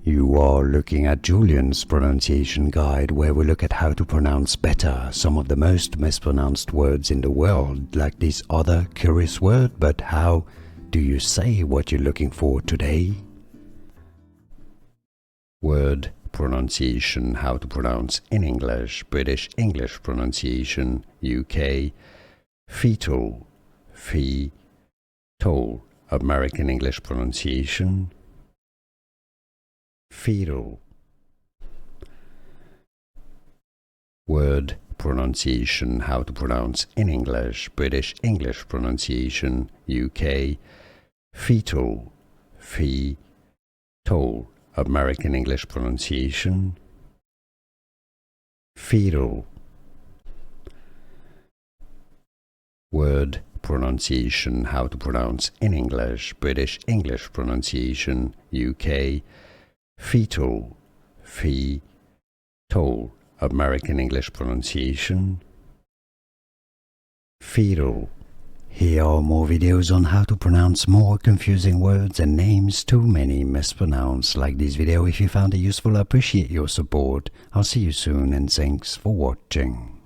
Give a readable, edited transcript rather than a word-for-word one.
You are looking at Julian's pronunciation guide, where we look at how to pronounce better some of the most mispronounced words in the world, like this other curious word. But how do you say what you're looking for today? Word pronunciation: how to pronounce in English, British English pronunciation, UK, fetal, fetal, American English pronunciation, fetal. Word pronunciation: how to pronounce in English, British English pronunciation, UK, fetal, fetal, American English pronunciation, fetal. Word pronunciation: how to pronounce in English, British English pronunciation, UK, fetal, fetal, American English pronunciation, fetal. Here are more videos on how to pronounce more confusing words and names too many mispronounced. Like this video if you found it useful. I appreciate your support. I'll see you soon and thanks for watching.